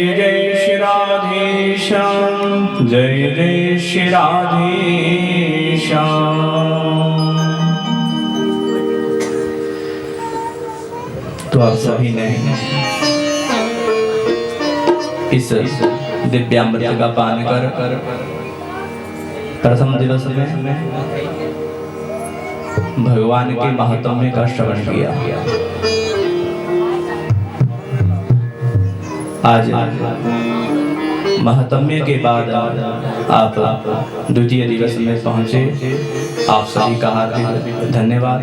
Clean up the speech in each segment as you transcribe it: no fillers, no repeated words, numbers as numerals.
जय श्री राधेश्याम, जय जय श्री राधेश्याम। तो आप सभी ने इस दिव्यामृत का पान कर प्रथम दिवस में भगवान के महात्म्य का श्रवण किया। आज महात्म्य के बाद आप द्वितीय दिवस में पहुंचे। आप सभी का हार्दिक धन्यवाद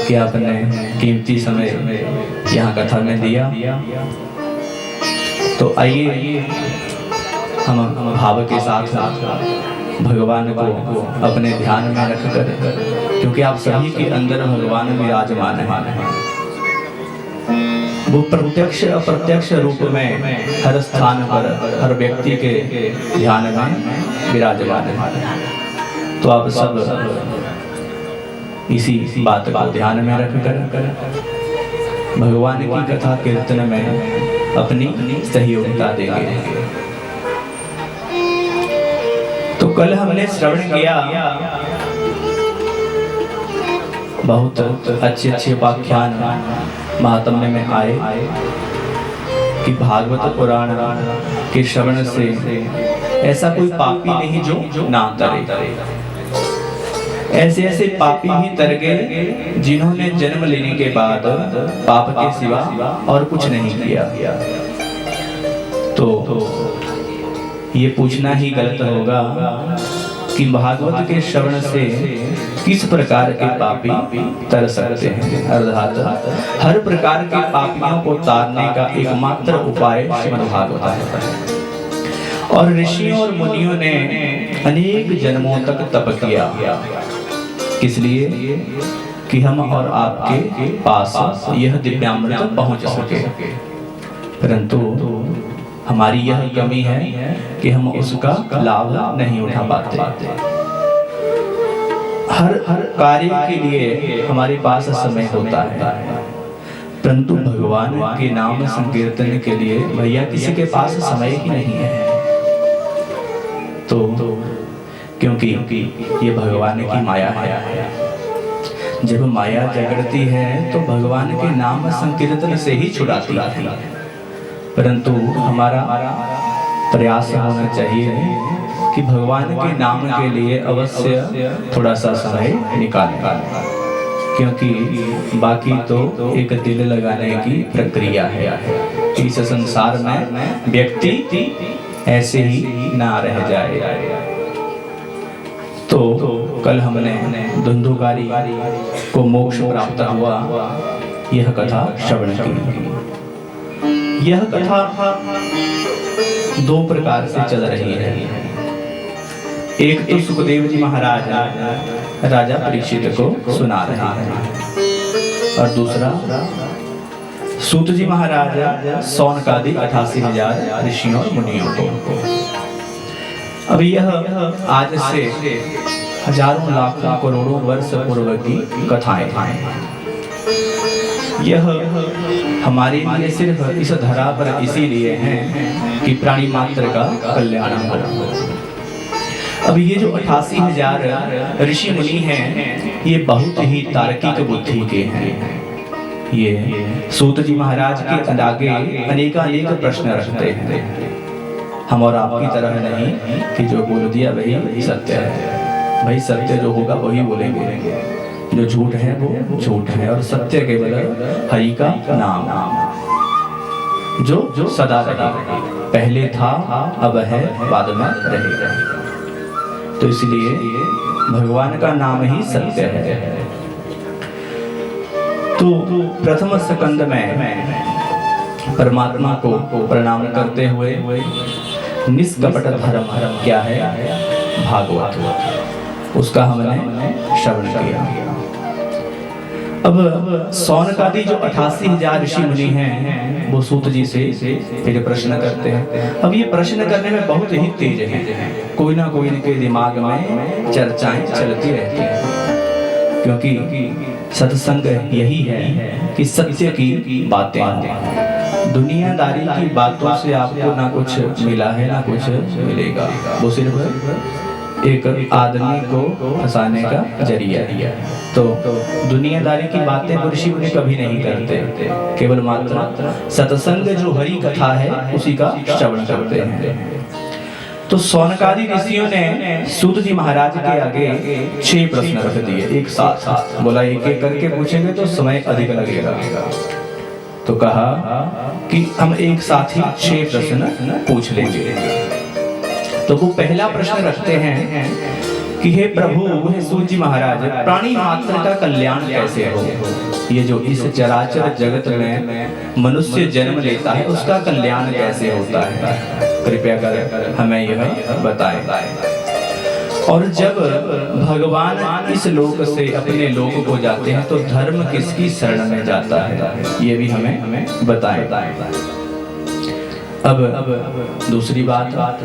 कि आपने कीमती समय यहाँ कथा में दिया। तो आइए हम भाव के साथ भगवान को अपने ध्यान में रखकर, क्योंकि आप सभी के अंदर भगवान विराजमान है। वो प्रत्यक्ष अप्रत्यक्ष रूप में हर स्थान पर हर व्यक्ति के ध्यान में विराजमान है। तो आप सब इसी बात को ध्यान में रखकर भगवान की कथा कीर्तन में अपनी सहयोगिता देंगे। तो कल हमने श्रवण किया, बहुत अच्छे अच्छे व्याख्यान महात्म्य में आए कि भागवत पुराण के श्रवण से ऐसा कोई पापी नहीं जो ना तरे। ऐसे ऐसे पापी भी तर गए जिन्होंने जन्म लेने के बाद पाप के सिवा और कुछ नहीं किया। तो ये पूछना ही गलत होगा कि भागवत के श्रवण से किस प्रकार के पापी तर सकते हैं। अर्थात हर प्रकार के पापियों को तारने का एकमात्र उपाय श्रीमद् भागवत है। और ऋषियों और मुनियों ने अनेक जन्मों तक तप किया, इसलिए कि हम और आपके पास यह दिव्यामृत पहुंच सके। परंतु हमारी यह कमी है कि हम उसका लाभ नहीं उठा पाते। हर कार्य के लिए हमारे पास समय होता है, परंतु भगवान के नाम संकीर्तन के लिए भैया किसी के पास समय ही नहीं है। तो क्योंकि ये भगवान की माया है। जब माया जगड़ती है तो भगवान के नाम संकीर्तन से ही छुड़ाती है। परंतु हमारा प्रयास होना चाहिए कि भगवान के नाम के लिए अवश्य थोड़ा सा समय निकालें, क्योंकि बाकी तो एक दिल लगाने की प्रक्रिया है। इस संसार में व्यक्ति ऐसे ही ना रह जाए। तो कल हमने धुंधुकारी को मोक्ष प्राप्त हुआ, यह कथा श्रवण की। यह कथा दो प्रकार से चल रही है। एक तो सुखदेव जी महाराज राजा परीक्षित को सुना रहे हैं, और दूसरा सूत जी महाराज सौनकादि 88,000 ऋषियों और मुनियों को। अब यह आज से हजारों लाखों करोड़ों वर्ष पूर्व की कथाएं हैं। यह हमारे लिए सिर्फ इस धरा पर इसीलिए हैं कि प्राणी मात्र का कल्याण हो। अब ये जो 88,000 ऋषि मुनि हैं, ये बहुत ही तार्किक बुद्धि के हैं। ये सूत जी महाराज के आगे अनेकानेक प्रश्न रखते हैं। हम और आपकी तरह नहीं कि जो बोल दिया वही सत्य है। भाई सत्य जो होगा वही बोलेंगे, जो झूठ है वो झूठ है, और सत्य केवल हरि का नाम जो सदा रहेगा। पहले था, अब है, बाद में रहेगा। तो इसलिए भगवान का नाम ही सत्य है। तो प्रथम स्कंद में परमात्मा को प्रणाम करते हुए निष्कपट धर्म क्या है, भागवत, उसका हमने श्रवण किया। अब सौनकादि जो 88,000 ऋषि मुनि हैं, वो सूत जी से फिर प्रश्न करते हैं। अब ये प्रश्न करने में बहुत ही तेज हैं। कोई ना कोई इनके दिमाग में चर्चाएं चलती रहती हैं, क्योंकि सत्संग यही है कि सत्य की बातें दुनियादारी की बातों से आपको ना कुछ मिला है ना कुछ मिलेगा, वो सिर्फ एक आदमी को फंसाने का जरिया है। तो दुनियादारी की बातें ऋषि मुनि कभी नहीं करते, केवल मात्र सत्संग जो हरि कथा है उसी का श्रवण करते हैं। तो सौनकादि ऋषियों ने सूत जी महाराज के आगे 6 प्रश्न रख दिए एक साथ। बोला एक एक करके पूछेंगे तो समय अधिक लगेगा, तो कहा कि हम एक साथ ही 6 प्रश्न पूछ लेंगे। तो वो पहला प्रश्न रखते हैं कि हे प्रभु, हे सूत जी महाराज, प्राणी मात्र का कल्याण कैसे हो? ये जो इस चराचर जगत में मनुष्य जन्म लेता है उसका कल्याण कैसे होता है, कृपया कर हमें यह बताएं। और जब भगवान इस लोक से अपने लोक को जाते हैं तो धर्म किसकी शरण में जाता है, ये भी हमें बताएं। अब दूसरी बात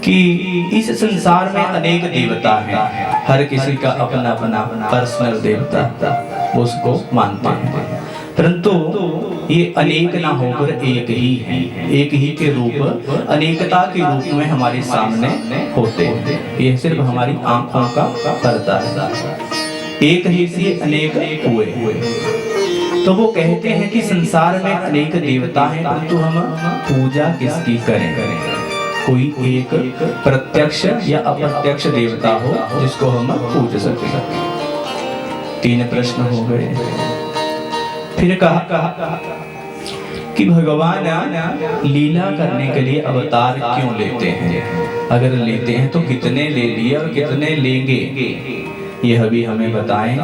कि इस संसार में अनेक देवता हैं, हर किसी का अपना अपना पर्सनल देवता उसको मानते हैं, परंतु ये अनेक ना होकर एक ही है, एक ही के रूप अनेकता के रूप में हमारे सामने होते हैं। ये सिर्फ हमारी आंखों का पर्दा है, एक ही से अनेक हुए। तो वो कहते हैं कि संसार में अनेक देवता हैं, परंतु हम पूजा किसकी करें? कोई एक प्रत्यक्ष या अप्रत्यक्ष देवता हो जिसको हम पूज सके। 3 प्रश्न हो गए। फिर कहा कि भगवान लीला करने के लिए अवतार क्यों लेते हैं? अगर लेते हैं तो कितने ले लिए और कितने लेंगे, यह भी हमें बताएं।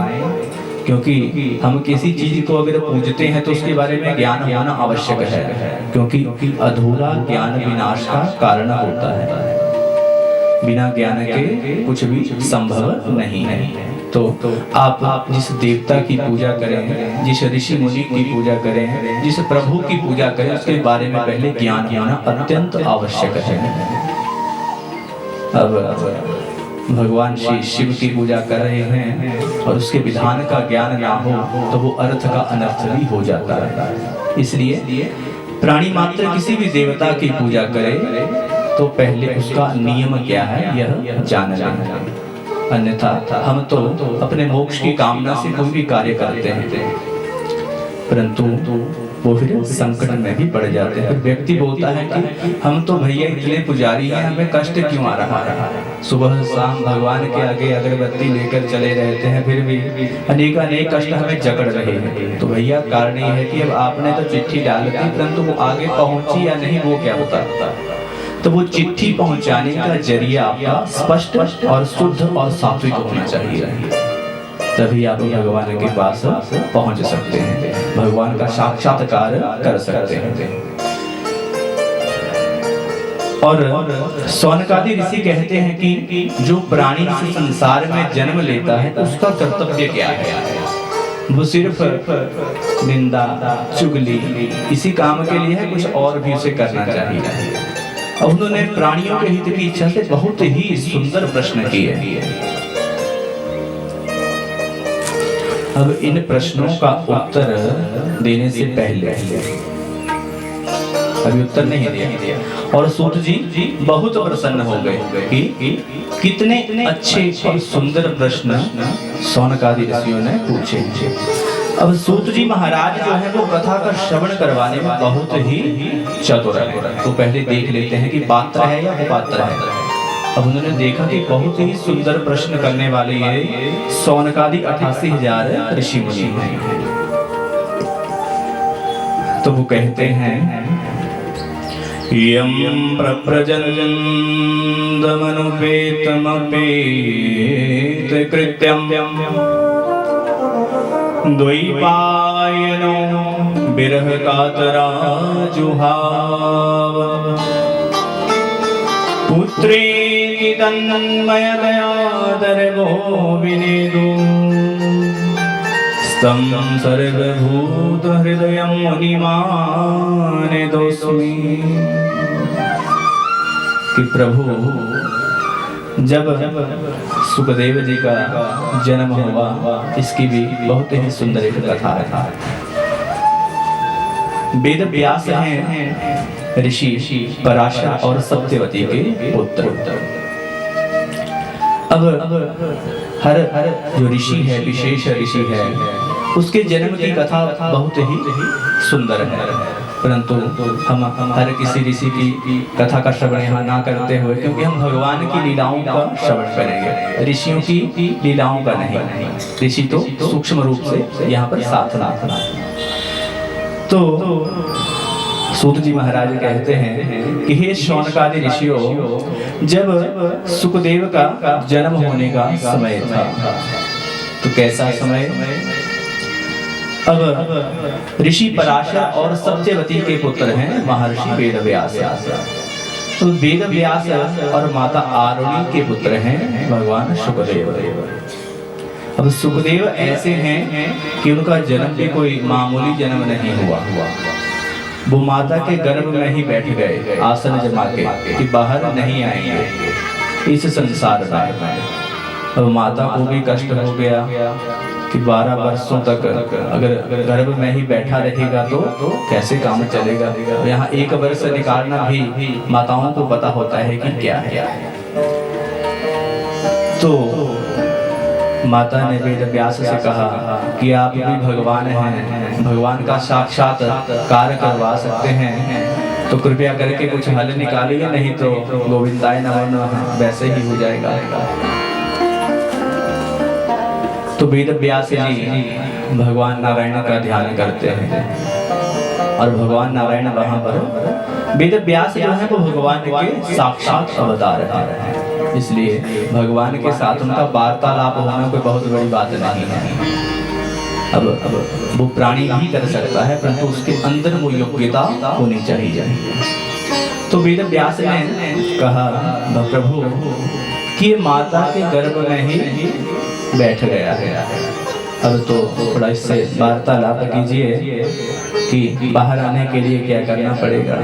क्योंकि हम किसी चीज को अगर पूजते हैं तो उसके बारे में ज्ञान होना आवश्यक है, क्योंकि अधूरा ज्ञान विनाश का कारण होता है। बिना ज्ञान के कुछ भी संभव नहीं है। तो आप जिस देवता की पूजा करें, जिस ऋषि मुनि की पूजा करें, जिस प्रभु की पूजा करें, उसके बारे में पहले ज्ञान होना अत्यंत आवश्यक है। अब भगवान श्री शिव की पूजा कर रहे हैं और उसके विधान का ज्ञान ना हो तो वो अर्थ का अनर्थ भी हो जाता है। इसलिए प्राणी मात्र किसी भी देवता की पूजा करे तो पहले उसका नियम क्या है यह जान लें, अन्यथा हम तो अपने मोक्ष की कामना से कोई भी कार्य करते हैं, परंतु वो फिर संकट में भी पड़ जाते हैं। व्यक्ति बोलता है कि हम तो भैया इतने पुजारी हैं, हमें कष्ट क्यों आ रहा है? सुबह शाम भगवान के आगे अगरबत्ती लेकर चले रहते हैं, फिर भी अनेक कष्ट हमें जकड़ रहे हैं। तो भैया कारण ये है कि अब आपने तो चिट्ठी डाल दी, परंतु वो आगे पहुंची या नहीं वो क्या होता। तो वो चिट्ठी पहुंचाने का जरिया आपका स्पष्ट और शुद्ध और सात्विक होना चाहिए, तभी आप भगवान के पास पहुंच सकते हैं, भगवान का साक्षात्कार कर सकते हैं। और सौनकादि ऋषि कहते हैं कि जो प्राणी इस संसार में जन्म लेता है उसका कर्तव्य क्या है? वो सिर्फ निंदा चुगली इसी काम के लिए है, कुछ और भी उसे करना चाहिए। और उन्होंने प्राणियों के हित की इच्छा से बहुत ही सुंदर प्रश्न किए। अब इन प्रश्नों का उत्तर देने से पहले अभी उत्तर नहीं दिया और सूत जी बहुत प्रसन्न हो गए कि कितने अच्छे और सुंदर प्रश्न सौनकादि ऋषियों ने पूछे। अब सूत जी महाराज जो है वो कथा का श्रवण करवाने में बहुत ही चतुर है। तो पहले देख लेते हैं कि पात्र है या कुपात्र है। अब उन्होंने देखा कि बहुत ही सुंदर प्रश्न करने वाले ये सौनकादि 88,000 ऋषि मुनि हैं। तो वो कहते हैं यम प्रप्रजन्दमनुपेतमपेत कृत्यं द्वैपायनो बिरह कातरा जुहाव पुत्री तन्मयदयादर्गो विनेदु स्तं सर्वभूत हृदयं मुनिमानेदोस्मि। कि प्रभु जब सुखदेव जी का जन्म हुआ, इसकी भी बहुत ही सुंदर एक कथा है। वेद व्यास हैं ऋषि पराशर और सत्यवती के पुत्र। अब हर जो ऋषि है, विशेष ऋषि है, उसके जन्म की कथा बहुत ही सुंदर है, परंतु हम हर किसी ऋषि की कथा का श्रवण यहाँ ना करते हुए, क्योंकि हम भगवान की लीलाओं का श्रवण करेंगे, ऋषियों की लीलाओं का नहीं। ऋषि तो सूक्ष्म रूप से यहाँ पर साथ ना। तो सूत जी महाराज कहते हैं कि हे शौनकादि ऋषियों, जब सुखदेव का जन्म होने का समय था, तो कैसा समय? अब ऋषि पराशर और सत्यवती के पुत्र हैं महर्षि वेदव्यास। तो वेदव्यास और माता आरुणि के पुत्र हैं भगवान सुखदेव। अब सुखदेव ऐसे हैं कि उनका जन्म भी कोई मामूली जन्म नहीं हुआ। वो माता के गर्भ में ही बैठ गए आसन जमा के कि बाहर नहीं आएंगे इस संसार में। अब माता को भी कष्ट हो गया कि 12 वर्षों तक अगर गर्भ में ही बैठा रहेगा तो कैसे काम चलेगा। यहाँ 1 वर्ष निकालना भी माताओं को पता होता है कि क्या है। तो माता ने वेद व्यास से कहा कि आप भी भगवान हैं, भगवान का साक्षात कार्य करवा सकते हैं, तो कृपया करके कुछ हल निकालिए, नहीं तो गोविंदाय नमः वैसे ही हो जाएगा। तो वेद व्यास जी भगवान नारायण का ध्यान करते हैं और भगवान नारायण वहां पर वेद व्यास जो है वो भगवान के साक्षात अवतार हैं, इसलिए भगवान के साथ उनका वार्तालाप होना कोई बहुत बड़ी बात नहीं है। अब वो प्राणी ही कर सकता है, परंतु उसके अंदर वो योग्यता होनी चाहिए। तो वेद व्यास ने कहा प्रभु कि माता के गर्भ में ही बैठ गया है, अब तो थोड़ा इससे वार्तालाप कीजिए कि बाहर आने के लिए क्या करना पड़ेगा।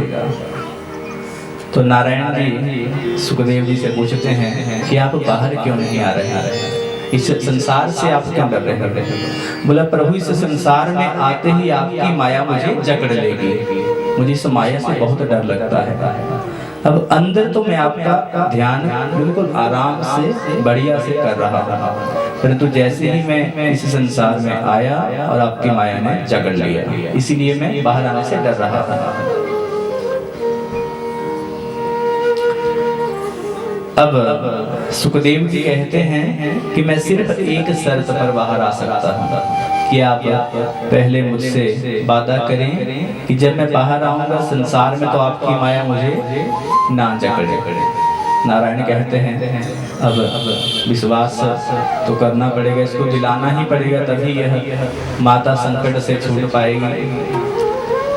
तो नारायण जी सुखदेव जी से पूछते हैं कि आप बाहर क्यों नहीं आ रहे हैं, इस संसार से आप क्यों डर रहे हैं? बोला प्रभु इस संसार में आते ही आपकी माया मुझे जकड़ लेगी, मुझे इस माया से बहुत डर लगता है। अब अंदर तो मैं आपका ध्यान बिल्कुल आराम से बढ़िया से कर रहा था, परंतु जैसे ही मैं इस संसार में आया और आपकी माया ने जकड़ लिया, इसीलिए मैं बाहर आने से डर रहा था। अब सुखदेव जी कहते हैं कि मैं सिर्फ एक शर्त पर बाहर आ सकता हूँ कि आप पहले मुझसे वादा करें कि जब मैं बाहर आऊंगा संसार में तो आपकी माया मुझे ना जकड़े। नारायण कहते हैं अब विश्वास तो करना पड़ेगा, इसको दिलाना ही पड़ेगा, तभी यह माता संकट से छूट पाएगी।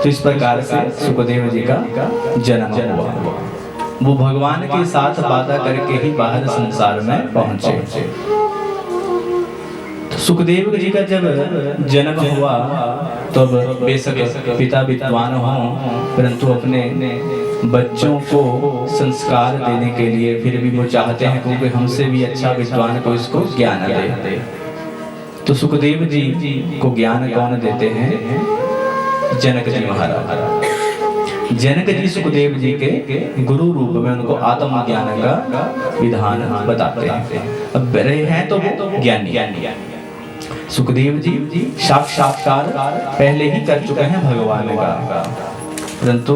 तो इस प्रकार से सुखदेव जी का जन्म हुआ। वो भगवान के साथ वादा करके ही बाहर संसार में पहुंचे। सुखदेव जी का जब जन्म हुआ तो बेशक पिता विद्वान हों, परंतु अपने बच्चों को संस्कार देने के लिए फिर भी वो चाहते हैं क्योंकि हमसे भी अच्छा विद्वान को इसको ज्ञान दे। तो सुखदेव जी को ज्ञान कौन देते हैं? जनक जी महाराज। जनक जी सुखदेव जी के गुरु रूप में उनको आत्म ज्ञान का विधान बताते हैं। अब रहे हैं तो वो ज्ञानी। सुखदेव जी साक्षात्कार पहले ही कर चुके हैं भगवान का, परंतु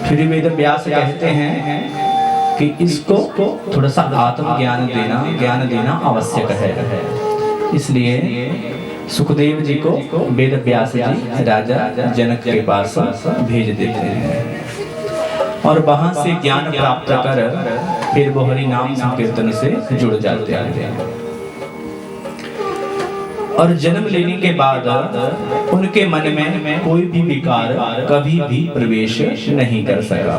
फिर वेद व्यास कहते हैं कि इसको थोड़ा सा आत्म ज्ञान देना आवश्यक है। इसलिए सुखदेव जी को वेद व्यास जी राजा जनक के पास भेज देते हैं और वहां से ज्ञान प्राप्त कर फिर वो हरि नाम संकीर्तन से जुड़ जाते हैं। और जन्म लेने के बाद उनके मन में कोई भी विकार कभी भी प्रवेश नहीं कर सका,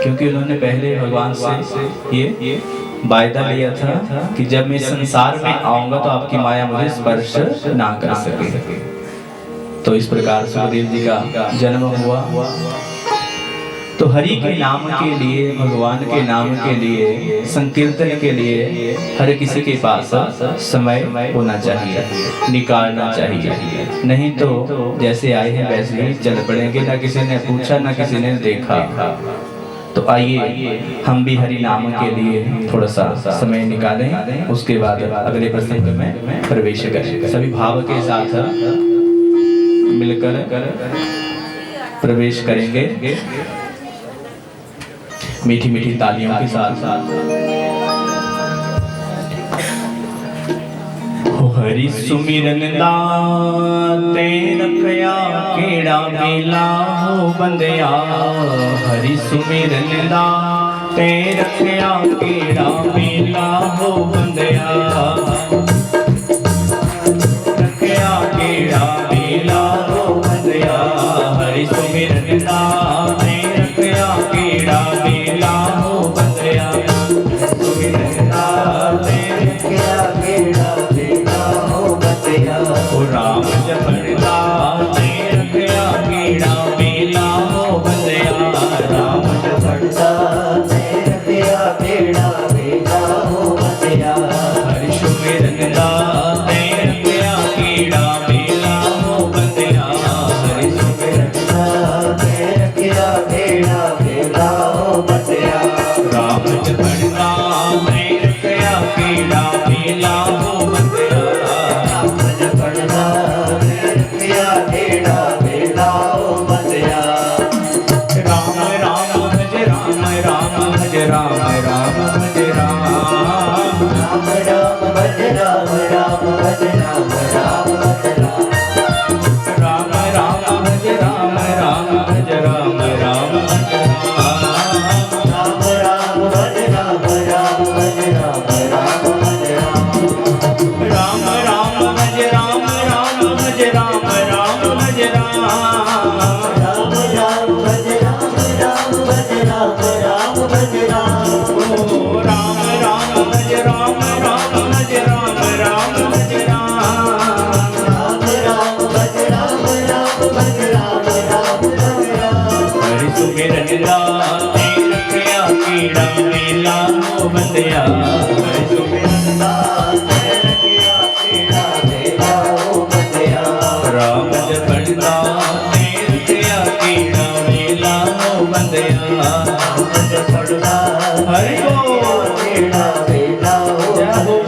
क्योंकि उन्होंने पहले भगवान से ये वायदा लिया था कि जब मैं संसार में आऊंगा तो आपकी माया मुझे स्पर्श ना कर सके। तो इस प्रकार सुखदेव जी का जन्म हुआ। तो हरि के नाम के लिए, भगवान के नाम के लिए, संकीर्तन के लिए हर किसी के पास समय होना चाहिए, निकालना चाहिए। नहीं तो जैसे आए हैं वैसे ही चल पड़ेंगे, ना किसी ने पूछा ना किसी ने देखा। तो आइए हम भी हरि नाम के लिए थोड़ा सा समय निकालें, उसके बाद अगले प्रसंग में प्रवेश करें। सभी भाव के साथ मिलकर प्रवेश करेंगे, मीठी मीठी तालियों के साथ। हो हरि सुमिरन दाते रखया केड़ा मेला हो बंदया, हरि सुमिरन दाते रखया केड़ा मेला हो बंदया, रखया केड़ा मेला हो बंदया, हरि सुमिरन दाते रखया केड़ा मेला हो बंदया, सुमिरन दाते रखया केड़ा मेला हो बंदया, ओ राम जपड़दा ते रखया केड़ा मेला हो बंदया, राम जपड़दा ते रखया केड़ा मेला हो बंदया, हरि सुमिरन दाते रखया केड़ा मेला हो बंदया, हरि सुमिरन दाते रखया केड़ा मेला हो बंदया, राम जपड़दा ते रखया केड़ा मेला हो बंदया, राम जपड़दा ते रखया केड़ा मेला हो बंदया, राम राम भज राम, राम भज राम, राम भज राम, राम राम भज राम, राम भज राम, राम भज राम, राम राम भज राम, राम भज राम, राम भज राम, राम भज राम, राम भज राम, राम भज राम, राम राम भज राम, राम भज राम, राम भज राम, राम राम भज राम, राम भज राम, राम भज राम, ओ राम राम भज राम, राम भज राम, राम भज राम, राम राम भज राम, राम भज राम, राम भज राम, हरि सुमिरन दाते रखया केड़ा मेला हो बंदया, हरि सुमिरन दाते रखया केड़ा मेला हो बंदया, राम जपड़दा ते रखया केड़ा मेला हो बंदया, राम जपड़दा हरि बोल केड़ा मेला हो बंदया।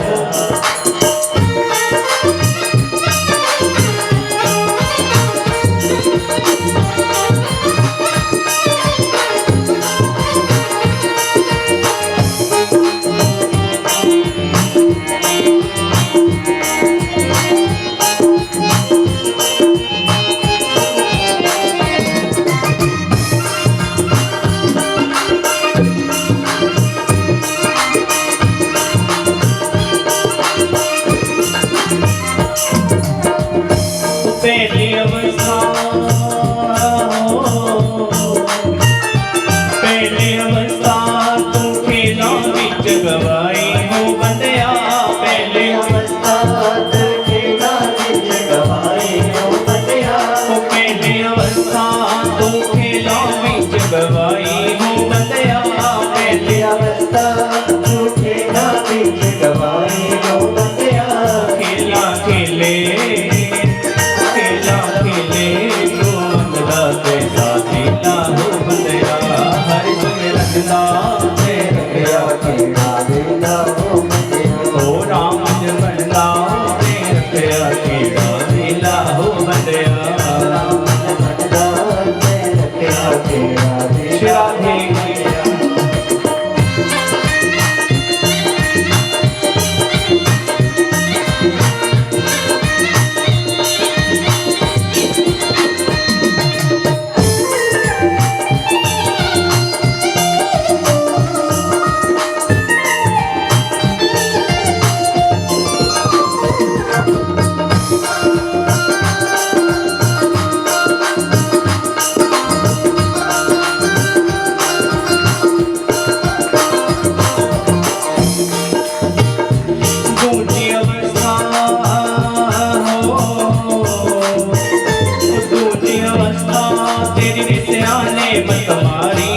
पहली अवस्था पहली अवस्था तू खेलों विच गवाई हो बंदया, पहली अवस्था तू खेलों विच गवाई हो बंदया, पहली अवस्था तू खेलों विच गवाई हो बंदया, पहली अवस्था तू खेलों विच गवाई हो बंदया, खेला खेले हरि सुमिरन दाते रखया केड़ा मेला हो बंदया, ओ राम जपड़दा ते रखया केड़ा मेला हो बंदया, राम जपड़दा ते रखया केड़ा मेला हो बंदया। तेरी सियाने मत मारी